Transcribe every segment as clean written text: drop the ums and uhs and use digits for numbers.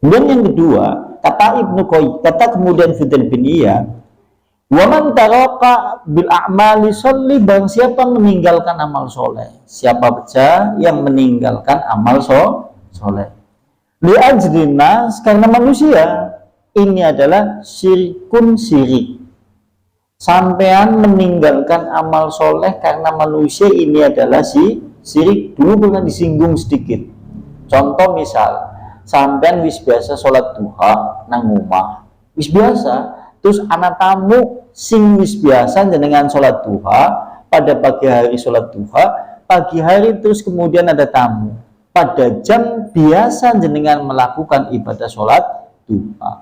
Kemudian yang kedua, kata Ibnu Qayyim, kata kemudian Fudail bin Iyad, wa man taraka bil a'mali sholli, barang siapa meninggalkan amal soleh, siapa saja yang meninggalkan amal soleh, li ajrin nas, karena manusia, ini adalah syirkun syirik. Sampean meninggalkan amal soleh karena manusia, ini adalah syirik. Dulu pernah disinggung sedikit. Contoh misal, sampean wis biasa sholat duha nang omah, wis biasa, terus anak tamu sing wis biasa jenengan sholat duha pada pagi hari, sholat duha pagi hari, terus kemudian ada tamu pada jam biasa jenengan melakukan ibadah sholat duha,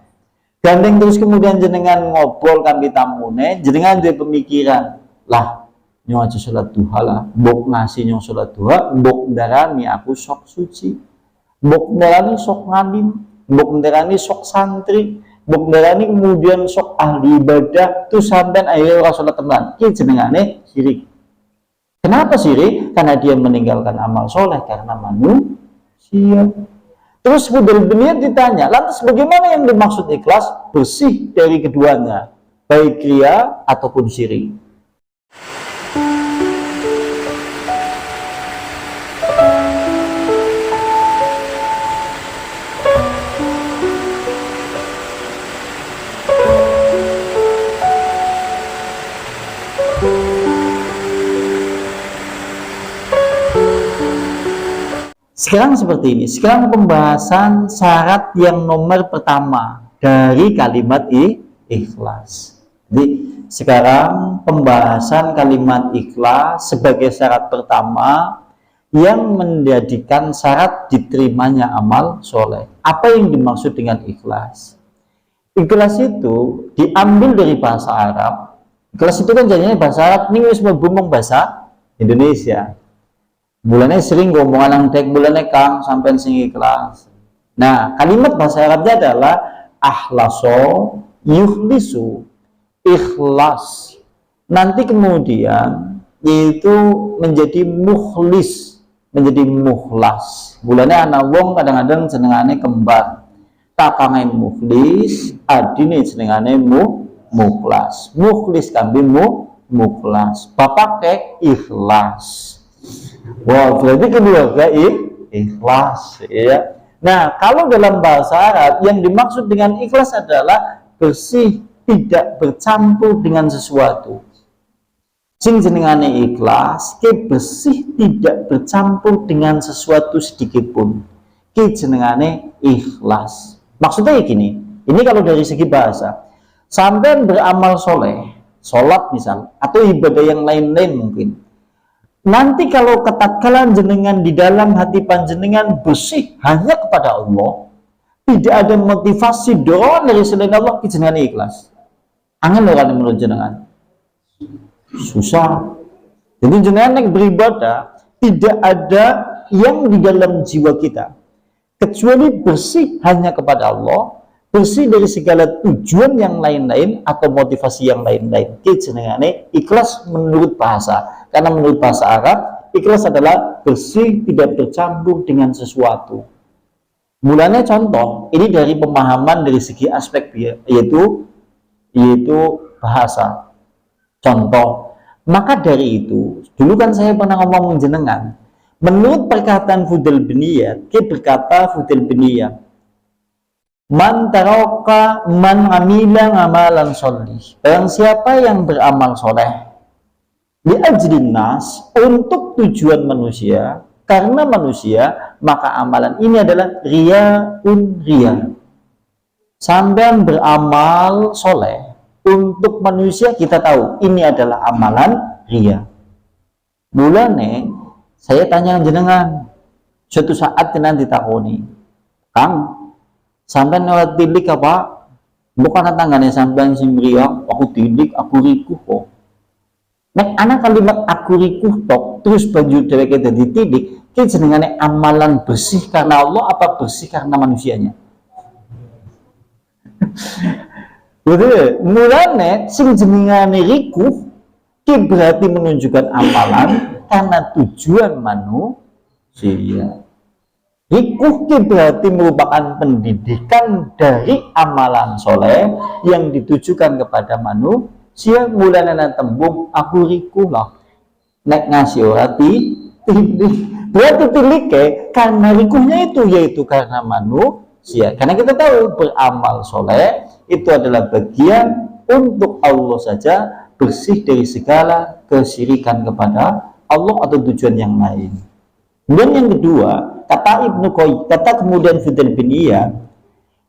gandeng terus kemudian jenengan ngobrol kambi tamune, jenengan ada pemikiran, lah nyong aja sholat duha lah, mbok ngasih nyong sholat duha, mbok darani aku sok suci, mbok ndarani sok ngalim, mbok ndarani sok santri, mbok ndarani kemudian sok ahli ibadah, tuh sampean ayo ora salat teman. Ki jenengane syirik. Kenapa syirik? Karena dia meninggalkan amal soleh karena manusia. Terus Fudail bin Iyad ditanya, lantas bagaimana yang dimaksud ikhlas? Bersih dari keduanya, baik riya ataupun syirik. Sekarang seperti ini, sekarang pembahasan syarat yang nomor pertama dari kalimat ikhlas. Jadi sekarang pembahasan kalimat ikhlas sebagai syarat pertama yang menjadikan syarat diterimanya amal soleh. Apa yang dimaksud dengan ikhlas? Ikhlas itu diambil dari bahasa Arab. Ikhlas itu kan jadinya bahasa Arab, ini wis ngomong bahasa Indonesia. Bulannya sering ngomongan yang tek bulannya kang sampai sing ikhlas. Nah, kalimat bahasa Arabnya adalah akhlaso yukhlisu, ikhlas. Nanti kemudian yaitu menjadi mukhlis, menjadi mukhlas. Bulannya anak wong kadang-kadang senengane kembar. Kakange mukhlis, adine senengane mukhlas. Mukhlis kambi mukhlas. Bapak kek ikhlas. Wah, berarti keluarga ikhlas, ya. Nah, kalau dalam bahasa Arab yang dimaksud dengan ikhlas adalah bersih, tidak bercampur dengan sesuatu. Sing jenengane ikhlas, ke bersih, tidak bercampur dengan sesuatu sedikit pun. Ke jenengane ikhlas. Maksudnya gini, ini kalau dari segi bahasa, sampai beramal soleh, sholat misal, atau ibadah yang lain-lain mungkin. Nanti kalau ketatkalan jenengan di dalam hati panjenengan bersih hanya kepada Allah, tidak ada motivasi doa dari selain Allah, jenengan ikhlas. Angin orang menurut jenengan susah. Jadi jenengan beribadah tidak ada yang di dalam jiwa kita kecuali bersih hanya kepada Allah, bersih dari segala tujuan yang lain-lain atau motivasi yang lain-lain. Jenengane ikhlas menurut bahasa. Karena menurut bahasa Arab, ikhlas adalah bersih, tidak bercampur dengan sesuatu. Mulanya contoh, ini dari pemahaman dari segi aspek yaitu bahasa. Contoh, maka dari itu, dulu kan saya pernah ngomong jenengan, menurut perkataan Fudail bin Iyad, berkata Fudail bin Iyad, man taraka man amila ngamalan sholih, barang siapa yang beramal soleh li ajrin nas, untuk tujuan manusia, karena manusia, maka amalan ini adalah riyaun riya. Sampai beramal soleh untuk manusia, kita tahu ini adalah amalan riya. Mulane saya tanya jenengan, suatu saat nanti ditakoni, Kang, sampai lewat tilik apa? Bukan tangannya sampai sing riya, aku tilik, aku rikuh kok. Nek anak kalimat aku rikuh tok terus baju dheweke dadi titik, ki jenengane amalan bersih karena Allah apa bersih karena manusianya? Betul. Mulane sing jenengane rikuh ki berarti menunjukkan amalan karena tujuan manusia. Rikuh berarti merupakan pendidikan dari amalan soleh yang ditujukan kepada manusia. Mulanya tembung aku rikuh lah nek ngasih orati berarti tilike karena rikuhnya itu yaitu karena manusia. Karena kita tahu beramal soleh itu adalah bagian untuk Allah saja, bersih dari segala kesyirikan kepada Allah atau tujuan yang lain. Dan yang kedua, kata Ibnu Qayyim, kata kemudian Fudayl bin Iyad,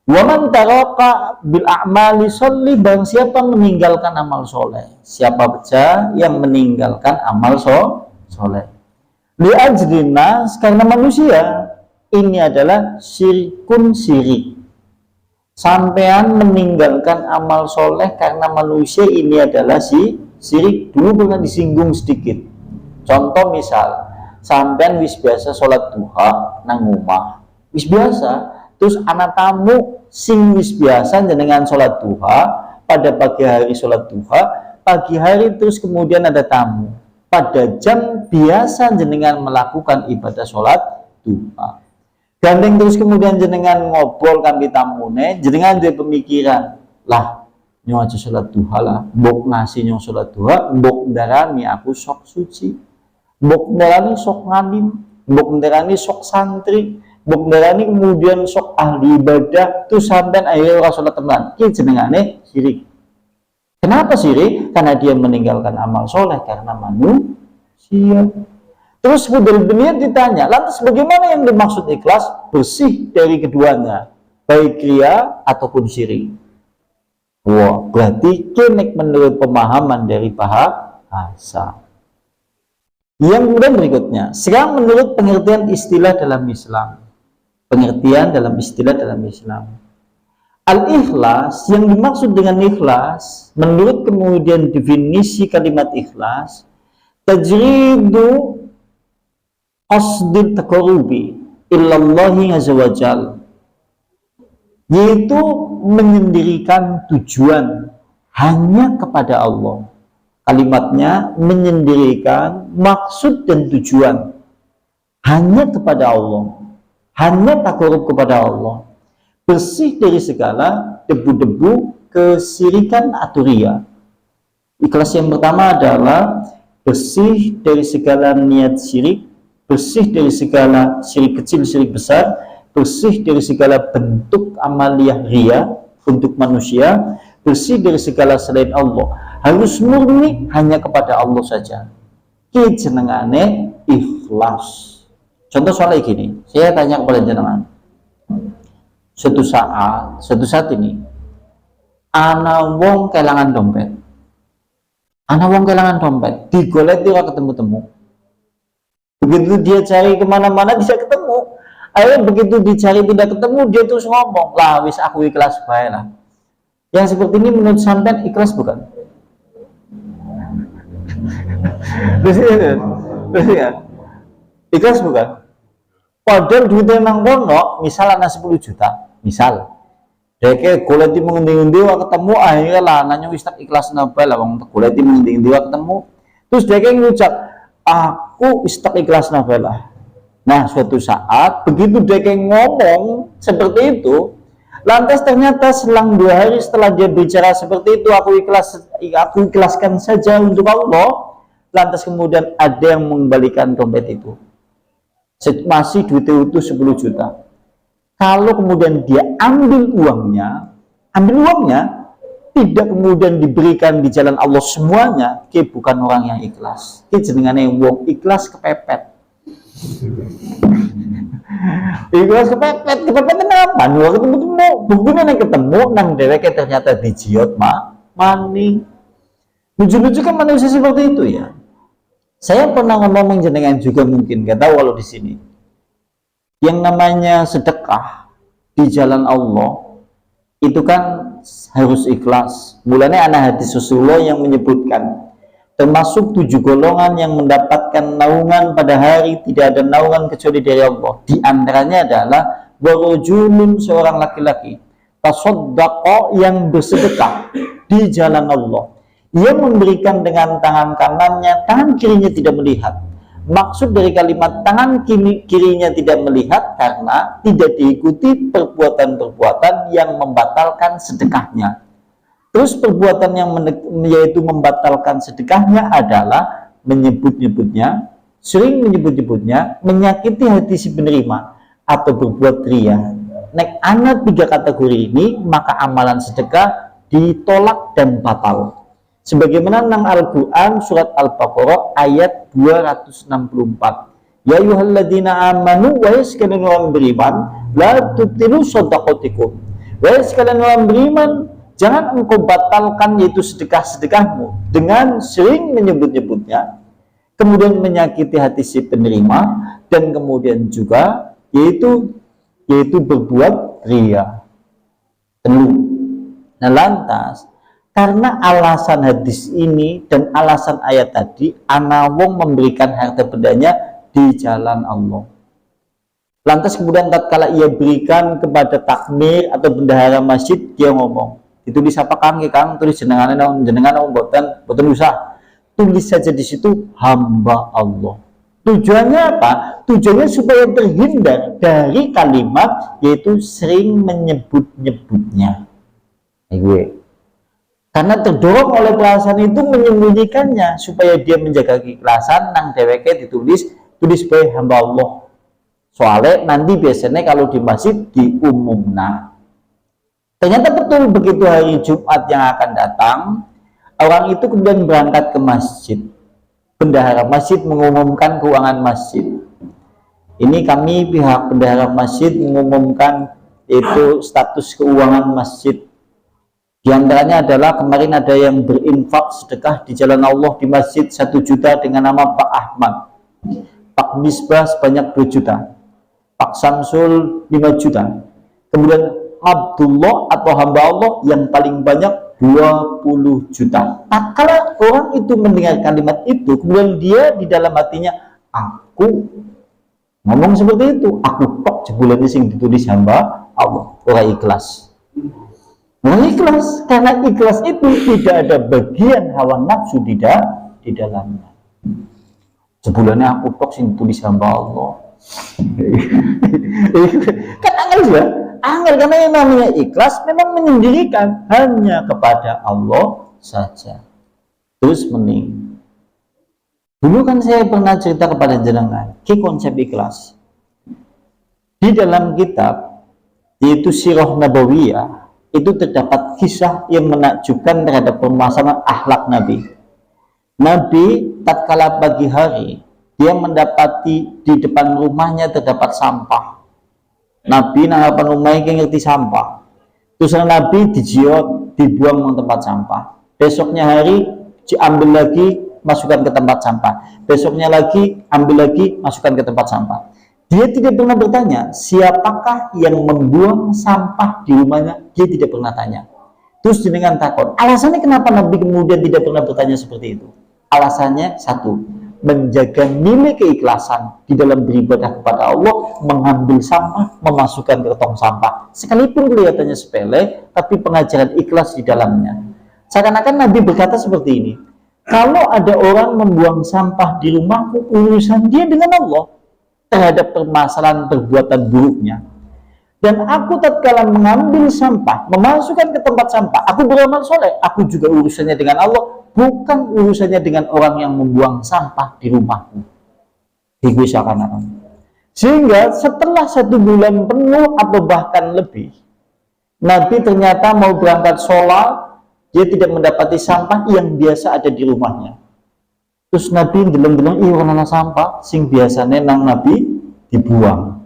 wa man taraka bil a'mali sholli, barang siapa meninggalkan amal soleh, siapa saja yang meninggalkan amal soleh li ajlinas, karena manusia, ini adalah syirkun syirik. Sampean meninggalkan amal soleh karena manusia, ini adalah syirik. Dulu pernah disinggung sedikit. Contoh misal, sampean wis biasa sholat duha nang omah, wis biasa, terus anak tamu sing wis biasa jenengan sholat duha pada pagi hari sholat duha, pagi hari terus kemudian ada tamu pada jam biasa jenengan melakukan ibadah sholat duha. Gandeng terus kemudian jenengan ngobrol kambi tamune, jenengan jadi pemikiran, lah nyong aja sholat duha lah, mbok ngasih nyong sholat duha, mbok darani aku sok suci, mbok darani sok ngalim, mbok darani sok santri, mbok darani kemudian sok ahli ibadah, tuh sampean ayo ora sholat teman, ki jenengane syirik. Kenapa syirik? Karena dia meninggalkan amal soleh karena manusia. Terus Fudayl bin Iyad ditanya, lantas bagaimana yang dimaksud ikhlas? Bersih dari keduanya, baik ria ataupun syirik. Wah, berarti kenek menurut pemahaman dari bahasa. Yang kemudian berikutnya, sekarang menurut pengertian istilah dalam Islam. Pengertian dalam istilah dalam Islam. Al-ikhlas, yang dimaksud dengan ikhlas, menurut kemudian definisi kalimat ikhlas, tajridu qasdit taqarrubi illallahi azza wajal, yaitu menyendirikan tujuan hanya kepada Allah. Kalimatnya menyendirikan maksud dan tujuan hanya kepada Allah, hanya taqarrub kepada Allah, bersih dari segala debu-debu kesyirikan atau riya. Ikhlas yang pertama adalah bersih dari segala niat syirik, bersih dari segala syirik kecil, syirik besar, bersih dari segala bentuk amaliyah riya untuk manusia, bersih dari segala selain Allah, harus murni hanya kepada Allah saja. Ki jenengane ikhlas. Contoh soalnya gini, saya tanya kepada jenengan, suatu saat ini ana wong kelangan dompet, digolek dia ketemu-temu. Begitu dia cari kemana-mana tidak ketemu. Akhirnya begitu dicari tidak ketemu, dia terus ngomong, lah wis aku ikhlas bae lah. Yang seperti ini menurut sampean ikhlas bukan? Ikhlas bukan? Padahal duitnya nang kono, misal ana 10 juta, misal. Deke golek mengendi-endi wae ketemu, akhirnya lananya wis tak ikhlas napa lah wong golek mengendi-endi wae ketemu. Terus deke ngucap, aku wis tak ikhlas napa lah. Nah, suatu saat begitu deke ngomong seperti itu, lantas ternyata selang 2 hari setelah dia bicara seperti itu, aku ikhlaskan saja untuk Allah. Lantas kemudian ada yang mengembalikan dompet itu. Masih duitnya utuh 10 juta. Kalau kemudian dia ambil uangnya, tidak kemudian diberikan di jalan Allah semuanya, dia bukan orang yang ikhlas. Dia jenengane wong ikhlas kepepet. Ikhlas kepepet kenapa? Nuh ketemu, buktinya ketemu nang dheweke ternyata dijiot maning. Lucu-lucu kan manusia seperti itu ya. Saya pernah ngomong jenengan juga mungkin, gak tahu kalau di sini. Yang namanya sedekah di jalan Allah itu kan harus ikhlas. Mulanya ada hadis Rasulullah yang menyebutkan termasuk 7 golongan yang mendapatkan naungan pada hari tidak ada naungan kecuali dari Allah. Di antaranya adalah warajulun, seorang laki-laki, tasaddaqa, yang bersedekah di jalan Allah. Ia memberikan dengan tangan kanannya, tangan kirinya tidak melihat. Maksud dari kalimat tangan kirinya tidak melihat karena tidak diikuti perbuatan-perbuatan yang membatalkan sedekahnya. Terus perbuatan yang yaitu membatalkan sedekahnya adalah menyebut-nyebutnya, sering menyebut-nyebutnya, menyakiti hati si penerima, atau berbuat riya. Nek anak 3 kategori ini, maka amalan sedekah ditolak dan batal. Sebagaimana nang Al-Quran surat Al-Baqarah ayat 264. Ya ayyuhalladzina amanu, wa sekalian orang beriman, la tubtilu shadaqatikum. Wa sekalian orang beriman, jangan engkau batalkan yaitu sedekah-sedekahmu dengan sering menyebut-nyebutnya, kemudian menyakiti hati si penerima, dan kemudian juga yaitu berbuat riya. Nah, lantas karena alasan hadis ini dan alasan ayat tadi, anawong memberikan harta bendanya di jalan Allah. Lantas kemudian tatkala ia berikan kepada takmir atau bendahara masjid, dia ngomong, itu disapa kang tulis jenengan boten usah. Tulis saja di situ hamba Allah. Tujuannya apa? Tujuannya supaya terhindar dari kalimat yaitu sering menyebut-nyebutnya. Karena terdorong oleh perasaan itu menyembunyikannya supaya dia menjaga keikhlasan nang dheweke tulis bae hamba Allah. Soalnya nanti biasanya kalau di masjid diumumna. Ternyata betul begitu hari Jumat yang akan datang, orang itu kemudian berangkat ke masjid. Bendahara masjid mengumumkan keuangan masjid. Ini kami pihak bendahara masjid mengumumkan itu status keuangan masjid. Di antaranya adalah kemarin ada yang berinfak sedekah di jalan Allah di masjid 1 juta dengan nama Pak Ahmad, Pak Misbah sebanyak 2 juta, Pak Samsul 5 juta, kemudian Abdullah atau hamba Allah yang paling banyak 20 juta. Nah, kalau orang itu mendengar kalimat itu, kemudian dia di dalam hatinya, aku ngomong seperti itu, aku tok jebulan sing ditulis hamba Allah, orang ikhlas. Ikhlas, karena ikhlas itu tidak ada bagian hawa nafsu di dalamnya. Sebulannya aku tok sing tulis hamba Allah. Kan angel ya, angel karena yang namanya ikhlas memang menyendirikan hanya kepada Allah saja. Terus mending. Dulu kan saya pernah cerita kepada jenengan, konsep ikhlas. Di dalam kitab yaitu Sirah Nabawiyah itu terdapat kisah yang menakjubkan terhadap permasalahan akhlak Nabi. Nabi tatkala pagi hari dia mendapati di depan rumahnya terdapat sampah. Nabi nang harapan rumahnya ngerti sampah. Terus Nabi dijiot, dibuang ke tempat sampah. Besoknya hari diambil lagi, masukkan ke tempat sampah. Besoknya lagi ambil lagi, masukkan ke tempat sampah. Dia tidak pernah bertanya siapakah yang membuang sampah di rumahnya. Dia tidak pernah tanya. Terus dengan takut, alasannya kenapa Nabi kemudian tidak pernah bertanya seperti itu? Alasannya satu, menjaga nilai keikhlasan di dalam beribadah kepada Allah, mengambil sampah, memasukkan ke tong sampah. Sekalipun kelihatannya sepele, tapi pengajaran ikhlas di dalamnya. Seakan-akan Nabi berkata seperti ini, kalau ada orang membuang sampah di rumahku, urusan dia dengan Allah terhadap permasalahan perbuatan buruknya. Dan aku tatkala mengambil sampah, memasukkan ke tempat sampah, aku beramal soleh, aku juga urusannya dengan Allah, bukan urusannya dengan orang yang membuang sampah di rumahku. Sehingga setelah 1 bulan penuh atau bahkan lebih, Nabi ternyata mau berangkat sholat, dia tidak mendapati sampah yang biasa ada di rumahnya. Terus Nabi deleng-deleng warna sampah sing biasanya nang Nabi dibuang.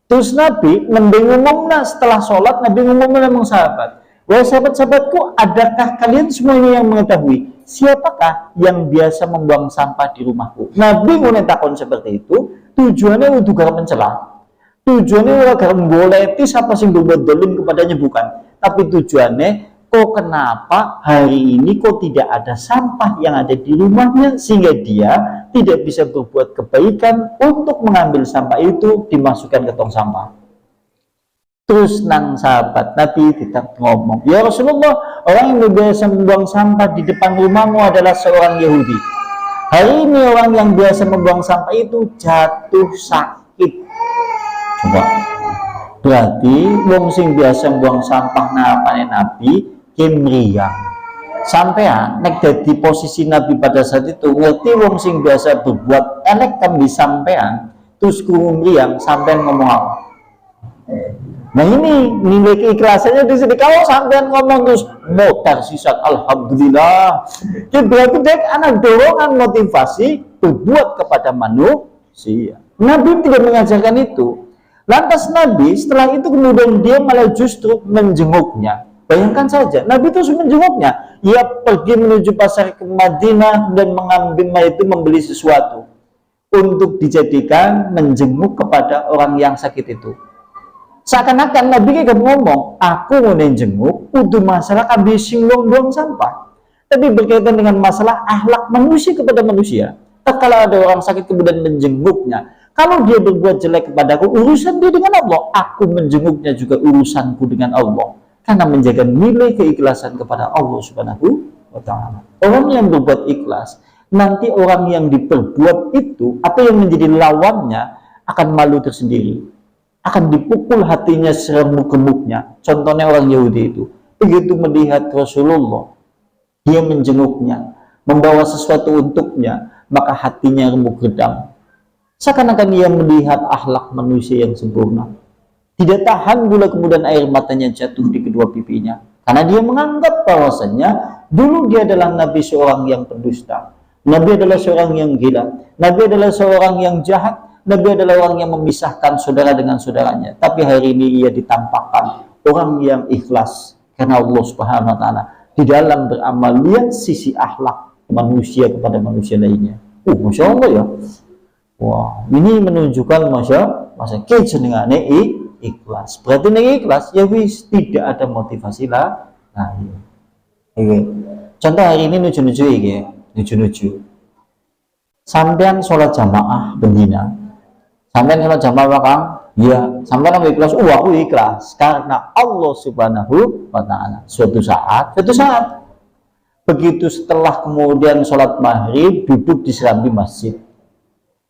Terus Nabi ngomongna setelah sholat, Nabi ngomongna memang sahabat, wahai sahabat-sahabatku, adakah kalian semuanya yang mengetahui siapakah yang biasa membuang sampah di rumahku? Nabi menetapkan seperti itu, tujuannya untuk mencela, tujuannya agar memboleti siapa sing berbuat dolim kepadanya, bukan, tapi tujuannya kok kenapa hari ini kok tidak ada sampah yang ada di rumahnya sehingga dia tidak bisa berbuat kebaikan untuk mengambil sampah itu dimasukkan ke tong sampah. Terus nang sahabat Nabi tidak ngomong, ya Rasulullah, orang yang biasa membuang sampah di depan rumahmu adalah seorang Yahudi. Hari ini orang yang biasa membuang sampah itu jatuh sakit. Coba. Berarti wong sing biasa membuang sampah napane Nabi kemriang. Sampean nek dadi posisi Nabi pada saat itu ngerti wong sing biasa berbuat elek kan di sampean terus kumriang sampean ngomong apa? Nah ini nilai keikhlasannya di sini. Kalau sampean ngomong terus motor sisat alhamdulillah, itu berarti dek anak dorongan motivasi berbuat kepada manusia. Nabi tidak mengajarkan itu. Lantas Nabi setelah itu kemudian dia malah justru menjenguknya. Bayangkan saja, Nabi terus menjenguknya. Ia pergi menuju pasar ke Madinah dan mengambil itu membeli sesuatu untuk dijadikan menjenguk kepada orang yang sakit itu. Seakan-akan Nabi kayak ngomong, aku mau jenguk untuk masalah kabising buang sampah. Tapi berkaitan dengan masalah akhlak manusia kepada manusia. Kalau ada orang sakit kemudian menjenguknya, kalau dia berbuat jelek kepadaku, urusan dia dengan Allah. Aku menjenguknya juga urusanku dengan Allah. Karena menjaga nilai keikhlasan kepada Allah Subhanahu wa Ta'ala. Orang yang berbuat ikhlas, nanti orang yang diperbuat itu atau yang menjadi lawannya akan malu tersendiri, akan dipukul hatinya seremuk-remuknya. Contohnya orang Yahudi itu, begitu melihat Rasulullah, dia menjenguknya, membawa sesuatu untuknya, maka hatinya remuk redam. Seakan-akan ia melihat akhlak manusia yang sempurna. Tidak tahan pula kemudian air matanya jatuh di kedua pipinya, karena dia menganggap bahwasannya dulu dia adalah Nabi seorang yang pendusta, Nabi adalah seorang yang gila, Nabi adalah seorang yang jahat, Nabi adalah orang yang memisahkan saudara dengan saudaranya. Tapi hari ini ia ditampakkan orang yang ikhlas karena Allah Subhanahu wa Ta'ala di dalam beramal, lihat sisi akhlak manusia kepada manusia lainnya. Masya Allah ya. Wah, ini menunjukkan masa kejenengannya ikhlas. Berarti nih ikhlas ya wis tidak ada motivasi lah. Nah, ini. Contoh hari ini nuju-nuju iki, nuju-nuju. Sampean sholat jamaah bendina. Sampean sholat jamaah Kang? Ya, sampean ikhlas. Aku ikhlas karena Allah Subhanahu wa Ta'ala. Suatu saat begitu setelah kemudian sholat maghrib duduk di serambi masjid,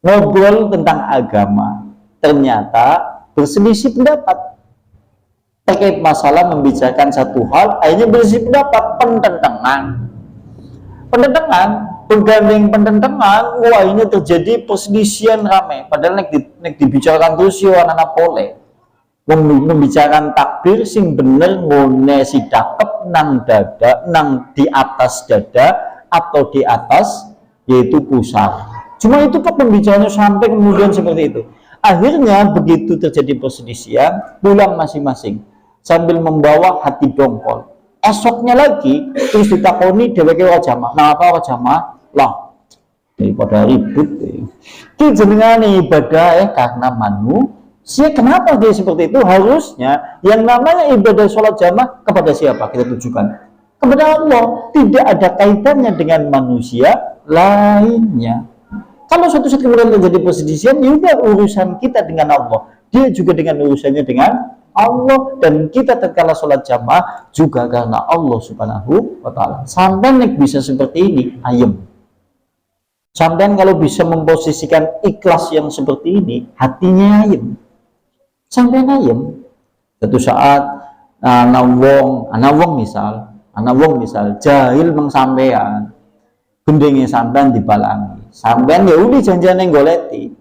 ngobrol tentang agama, ternyata berselisih pendapat terkait masalah membicarakan satu hal, akhirnya berselisih pendapat, penggandeng pententangan. Wah, ini terjadi perselisihan ramai. Padahal nek dibicarakan terus yo anak pole membicarakan takbir sing bener ngone si dakep nang dada, nang di atas dada atau di atas yaitu pusar. Cuma itu kok pembicaranya sampai kemudian seperti itu. Akhirnya begitu terjadi perselisihan, pulang masing-masing sambil membawa hati dongkol. Esoknya lagi terus ditakoni dheweke wajama. Nah, apa wajama? Lah, daripada ribut itu jenengane ibadah karena manusia. Kenapa dia seperti itu? Harusnya yang namanya ibadah sholat jamaah kepada siapa kita tujukan? Kepada Allah. Tidak ada kaitannya dengan manusia lainnya. Kalau suatu saat kemudian terjadi perselisihan, juga urusan kita dengan Allah, dia juga dengan urusannya dengan Allah, dan kita tatkala sholat jamaah juga karena Allah Subhanahu wa Ta'ala. Sampai bisa seperti ini, ayem. Sampai kalau bisa memposisikan ikhlas yang seperti ini, hatinya ayem. Sampai ayem. Suatu saat anak wong misal jahil mengsampean, gendengnya sampean dibalangi. Sampean ya udah janjian goleti.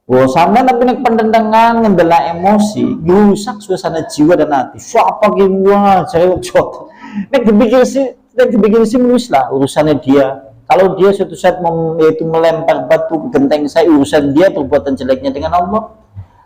Wah, sampean tapi nek pendendengan ngendela emosi, rusak suasana jiwa dan hati. Siapa yang wah cewek cot. Nek dipikir sih mulus lah urusannya dia. Kalau dia suatu saat yaitu melempar batu ke genteng saya, urusan dia, perbuatan jeleknya dengan Allah.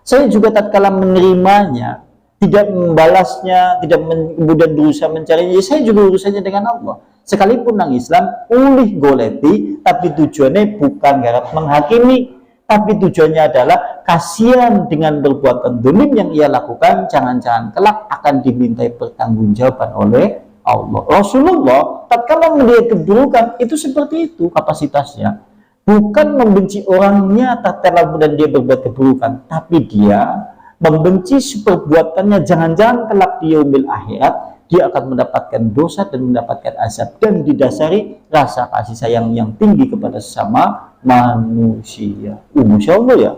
Saya juga tatkala menerimanya, tidak membalasnya, tidak kemudian berusaha mencarinya, saya juga urusannya dengan Allah. Sekalipun nang Islam ulih goleti, tapi tujuannya bukan garap menghakimi, tapi tujuannya adalah kasihan dengan perbuatan dolim yang ia lakukan, jangan-jangan kelak akan dimintai pertanggungjawaban oleh Allah. Rasulullah tatkala melihat keburukan itu seperti itu kapasitasnya, bukan membenci orangnya tatkala dan dia berbuat keburukan, tapi dia membenci perbuatannya, jangan-jangan kelak di yaumil akhirat dia akan mendapatkan dosa dan mendapatkan azab, dan didasari rasa kasih sayang yang tinggi kepada sesama manusia. Masya Allah ya,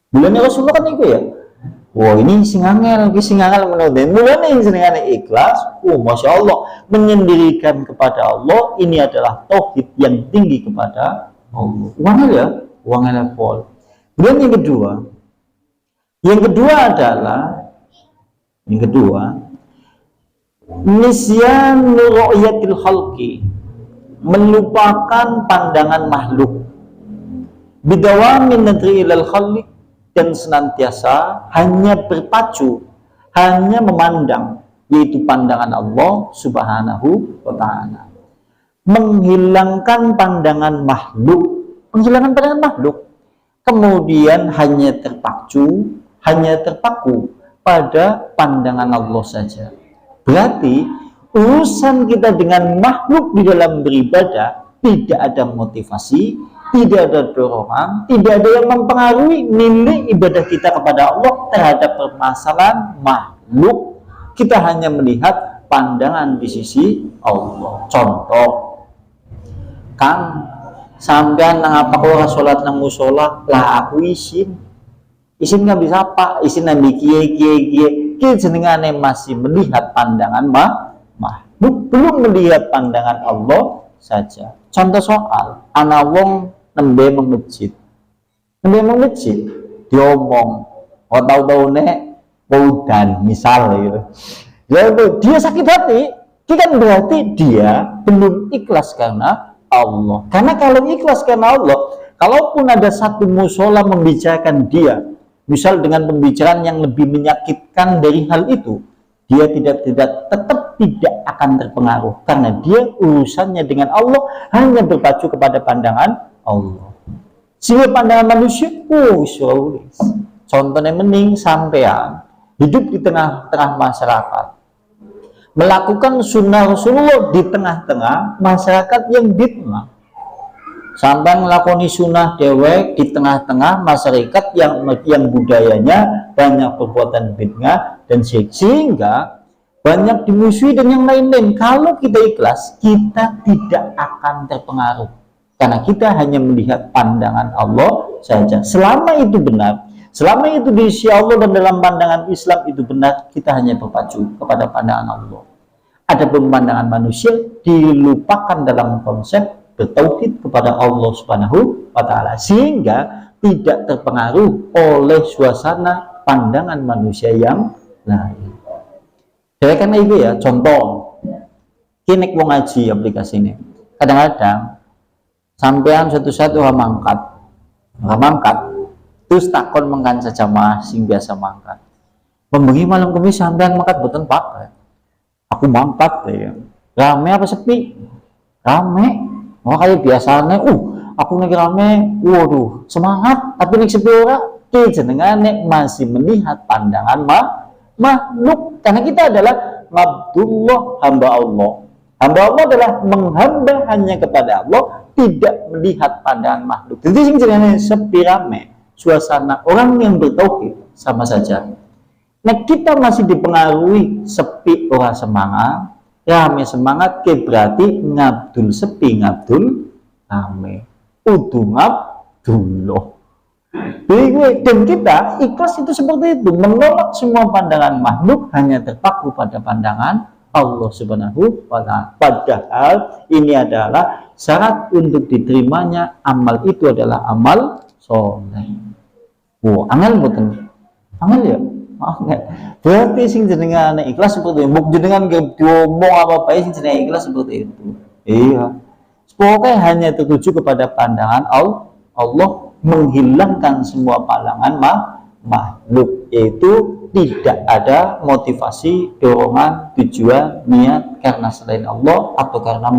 bulannya Rasulullah kan itu ya. Wah, ini singangel menurut dia. Mulanya yang senengane ikhlas. Masya Allah, menyendirikan kepada Allah, ini adalah tauhid yang tinggi kepada Allah. Wangel ya, wangel pol. Kemudian yang kedua adalah nisyan ru'yatil khalqi, melupakan pandangan makhluk. Bidawamin nadri ilal khaliq, dan senantiasa hanya berpacu, hanya memandang, yaitu pandangan Allah Subhanahu wa ta'ala. Menghilangkan pandangan makhluk, kemudian hanya terpaku pada pandangan Allah saja. Berarti urusan kita dengan makhluk di dalam beribadah tidak ada motivasi, tidak ada dorongan, tidak ada yang mempengaruhi nilai ibadah kita kepada Allah terhadap permasalahan makhluk. Kita hanya melihat pandangan di sisi Allah. Contoh, Kang, sampean nang apa kok salat nang musala, lah aku isin nggak bisa apa, isin nang kiye kita jenengane masih melihat pandangan makhluk, belum melihat pandangan Allah saja. Contoh soal ana wong nembe masjid diomong tahu-tahu udan misal gitu. Dia sakit hati, itu kan berarti dia belum ikhlas karena Allah. Karena kalau ikhlas karena Allah, kalaupun ada satu musola membicarakan dia, misal dengan pembicaraan yang lebih menyakitkan dari hal itu, dia tetap tidak akan terpengaruh karena dia urusannya dengan Allah hanya berpacu kepada pandangan Allah. Sehingga pandangan manusia, contohnya mending sampean hidup di tengah-tengah masyarakat, melakukan sunnah Rasulullah di tengah-tengah masyarakat yang bid'ah. Sampai melakoni sunnah dewek di tengah-tengah masyarakat yang budayanya banyak perbuatan bid'ah dan sehingga banyak dimusuhi dan yang lain-lain. Kalau kita ikhlas, kita tidak akan terpengaruh karena kita hanya melihat pandangan Allah saja. Selama itu benar, selama itu di sisi Allah dan dalam pandangan Islam itu benar, kita hanya berpacu kepada pandangan Allah. Adapun pandangan manusia dilupakan dalam konsep bertauhid kepada Allah Subhanahu wa ta'ala, sehingga tidak terpengaruh oleh suasana pandangan manusia yang lain. Jadi karena itu ya, contoh kini mau ngaji aplikasi ini, kadang-kadang sampean satu-satu mangkat terus takon mengkan saja sing biasa mangkat membengi malam kemis sampean mangkat boten pakai, aku mangkat ya rame apa sepi, rame. Oh kayak biasanya, aku lagi rame, waduh semangat, tapi nih sepi ora, jenengane masih melihat pandangan makhluk, karena kita adalah abdullah, hamba Allah. Hamba Allah adalah menghamba hanya kepada Allah, tidak melihat pandangan makhluk. Jadi sing jenengane sepi rame, suasana orang yang bertauhid sama saja. Nah kita masih dipengaruhi sepi orang semangat, rame semangat, berarti ngabdul sepi, ngabdul rame, udu ngabdullah. Dan kita ikhlas itu seperti itu, menolak semua pandangan makhluk, hanya terpaku pada pandangan Allah Subhanahu wa ta'ala. Padahal ini adalah syarat untuk diterimanya amal itu adalah amal soleh. Angel mboten? Angel ya? Berarti sing jenengan ikhlas seperti itu, jenengan ngomong apa-apa sing jenengan ikhlas seperti itu. Iya. Pokoknya hanya tertuju kepada pandangan Allah, menghilangkan semua pandangan makhluk, yaitu tidak ada motivasi, dorongan, tujuan, niat karena selain Allah atau karena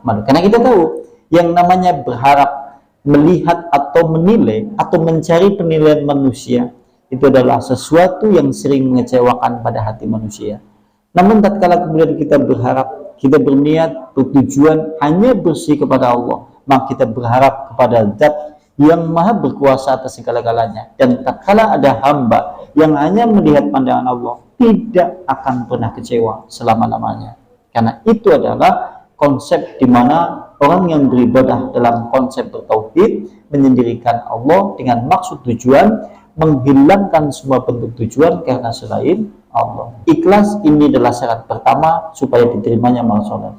makhluk. Karena kita tahu yang namanya berharap, melihat atau menilai atau mencari penilaian manusia itu adalah sesuatu yang sering mengecewakan pada hati manusia. Namun tatkala kemudian kita berharap, kita berniat, bertujuan hanya bersih kepada Allah, maka kita berharap kepada Zat yang maha berkuasa atas segala-galanya. Dan tatkala ada hamba yang hanya melihat pandangan Allah tidak akan pernah kecewa selama-lamanya. Karena itu adalah konsep di mana orang yang beribadah dalam konsep bertauhid, menyendirikan Allah dengan maksud tujuan, menghilangkan semua bentuk tujuan karena selain Allah. Ikhlas ini adalah syarat pertama supaya diterimanya amal soleh.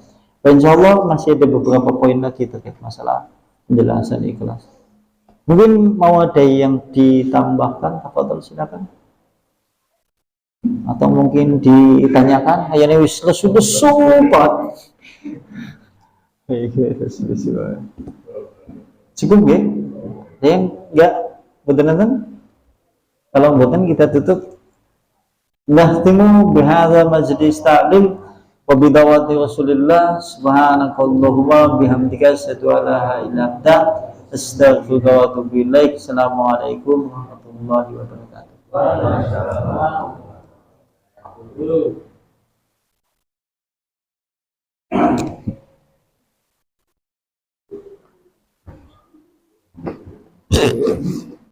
Insya Allah masih ada beberapa poin lagi terkait masalah penjelasan ikhlas. Mungkin mau ada yang ditambahkan, tafadhol silakan. Atau mungkin ditanyakan, ayane wis lesu-lesu banget. Cukup ya? Yang enggak betul-betul. Kalau bukan kita tutup. Nahtimu bihadza majlis ta'lim wa bidawati Rasulillah subhanakallahumma bihamdika asyhadu an la ilaha illa anta astaghfiruka wa atubu ilaik. Assalamualaikum warahmatullahi wabarakatuh. Waalaikumsalam.